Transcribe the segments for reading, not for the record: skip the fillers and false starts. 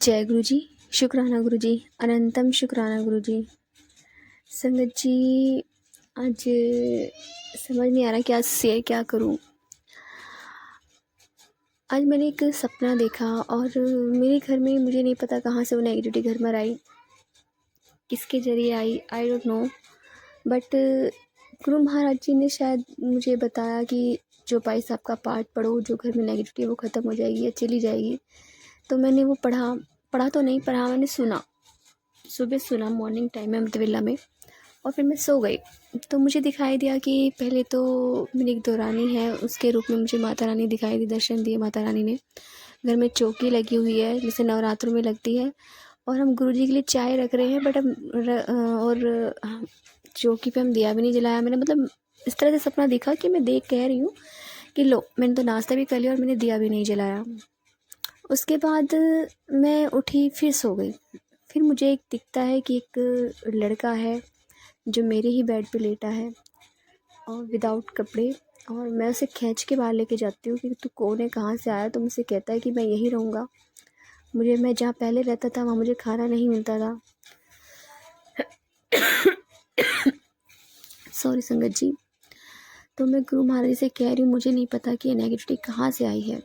जय गुरु जी, शुक्राना गुरु जी, अनंतम शुक्राना गुरु जी। संगत जी, आज समझ नहीं आ रहा क्या शेयर क्या करूं। आज मैंने एक सपना देखा और मेरे घर में मुझे नहीं पता कहाँ से वो नेगेटिविटी घर में आई, किसके ज़रिए आई, I don't know. But Guru Maharaj जी ने शायद मुझे बताया कि जो भाई साहब का पाठ पढ़ो, जो घर में नेगेटिविटी वो ख़त्म हो जाएगी या चली जाएगी। तो मैंने वो पढ़ा तो नहीं पढ़ा, मैंने सुना, सुबह सुना मॉर्निंग टाइम में अमृतवेला में, और फिर मैं सो गई। तो मुझे दिखाई दिया कि पहले तो मेरी एक दौरानी है, उसके रूप में मुझे माता रानी दिखाई दी, दर्शन दिए माता रानी ने। घर में चौकी लगी हुई है जैसे नवरात्रों में लगती है, और हम गुरुजी के लिए चाय रख रहे हैं, बट और चौकी पे हम दिया भी नहीं जलाया। मैंने मतलब इस तरह से सपना देखा कि मैं देख कह रही हूँ कि लो मैंने तो नाश्ता भी कर लिया और मैंने दिया भी नहीं जलाया। उसके बाद मैं उठी, फिर सो गई। फिर मुझे एक दिखता है कि एक लड़का है जो मेरे ही बेड पे लेटा है और विदाउट कपड़े, और मैं उसे खींच के बाहर लेके जाती हूँ कि तू कौन है, कहाँ से आया। तो मुझसे कहता है कि मैं यहीं रहूँगा, मैं जहाँ पहले रहता था वहाँ मुझे खाना नहीं मिलता था। सॉरी संगत जी। तो मैं गुरु महाराज से कह रही हूँ मुझे नहीं पता कि ये नेगेटिविटी कहाँ से आई है,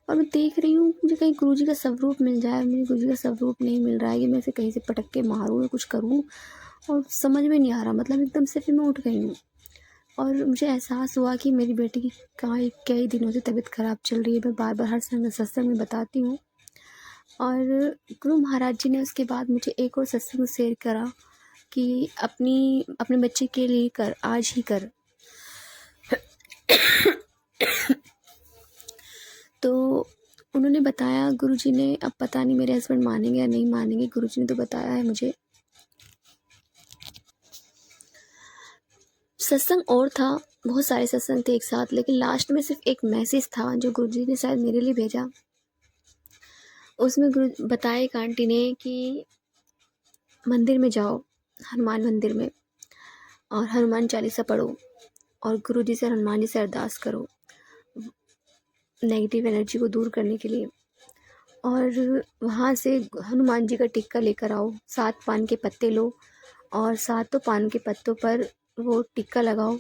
और मैं देख रही हूँ मुझे कहीं गुरुजी का स्वरूप मिल जाए। मुझे गुरुजी का स्वरूप नहीं मिल रहा है कि मैं इसे कहीं से पटक के मारूँ या कुछ करूँ, और समझ में नहीं आ रहा। मतलब एकदम से फिर मैं उठ गई हूँ और मुझे एहसास हुआ कि मेरी बेटी की कई दिनों से तबीयत ख़राब चल रही है। मैं बार बार हर सत्संग में बताती हूँ, और गुरु महाराज जी ने उसके बाद मुझे एक और सत्संग शेयर करा कि अपने बच्चे के लिए कर, आज ही कर। तो उन्होंने बताया, गुरुजी ने, अब पता नहीं मेरे हस्बैंड मानेंगे या नहीं मानेंगे, गुरुजी ने तो बताया है मुझे। सत्संग और था, बहुत सारे सत्संग थे एक साथ, लेकिन लास्ट में सिर्फ एक मैसेज था जो गुरुजी ने शायद मेरे लिए भेजा। उसमें गुरु बताया एक आंटी ने कि मंदिर में जाओ, हनुमान मंदिर में, और हनुमान चालीसा पढ़ो और गुरुजी से, हनुमान जी से अरदास करो नेगेटिव एनर्जी को दूर करने के लिए। और वहाँ से हनुमान जी का टिक्का लेकर आओ, 7 पान के पत्ते लो और 7 पान के पत्तों पर वो टिक्का लगाओ,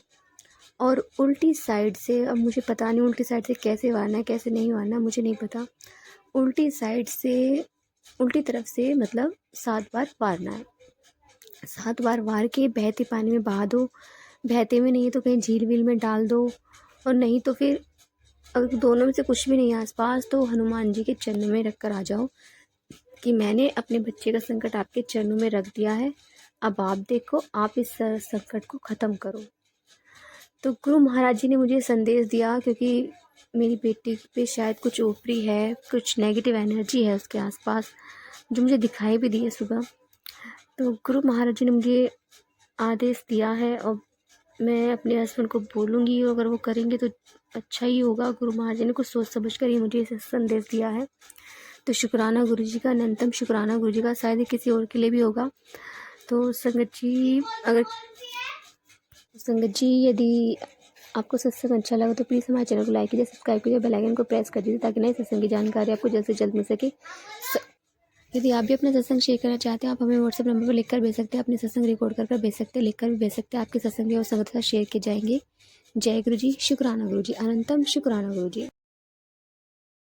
और उल्टी साइड से, अब मुझे पता नहीं उल्टी साइड से कैसे वारना है कैसे नहीं वारना, मुझे नहीं पता। उल्टी साइड से, उल्टी तरफ से मतलब 7 बार वारना है। 7 बार वार के बहते पानी में बहा दो, बहते में नहीं है तो कहीं झील वील में डाल दो, और नहीं तो फिर अगर दोनों में से कुछ भी नहीं है आसपास तो हनुमान जी के चरणों में रख कर आ जाओ कि मैंने अपने बच्चे का संकट आपके चरणों में रख दिया है, अब आप देखो, आप इस संकट को ख़त्म करो। तो गुरु महाराज जी ने मुझे संदेश दिया, क्योंकि मेरी बेटी पे शायद कुछ ऊपरी है, कुछ नेगेटिव एनर्जी है उसके आसपास, जो मुझे दिखाई भी दी है सुबह। तो गुरु महाराज जी ने मुझे आदेश दिया है, और मैं अपने हस्बैंड को बोलूँगी, अगर वो करेंगे तो अच्छा ही होगा। गुरु महाराज जी ने कुछ सोच समझ कर ही मुझे इसे संदेश दिया है। तो शुक्राना गुरु जी का, अनंतम शुक्राना गुरु जी का। शायद किसी और के लिए भी होगा। तो संगत जी, यदि आपको सत्संग अच्छा लगा तो प्लीज़ हमारे चैनल को लाइक कीजिए, सब्सक्राइब कीजिए, बेल आइकन को प्रेस कर दीजिए ताकि नए सत्संग की जानकारी आपको जल्द से जल्द मिल सके। यदि आप भी अपना सत्संग शेयर करना चाहते हैं, आप हमें व्हाट्सएप नंबर पर लिखकर भेज सकते हैं, अपने सत्संग रिकॉर्ड कर भेज सकते हैं, लिखकर भी भेज सकते हैं। आपके सत्संग और संगत के साथ शेयर किए जाएंगे। जय गुरु जी, शुक्राना गुरु जी, अनंतम शुक्राना गुरु जी।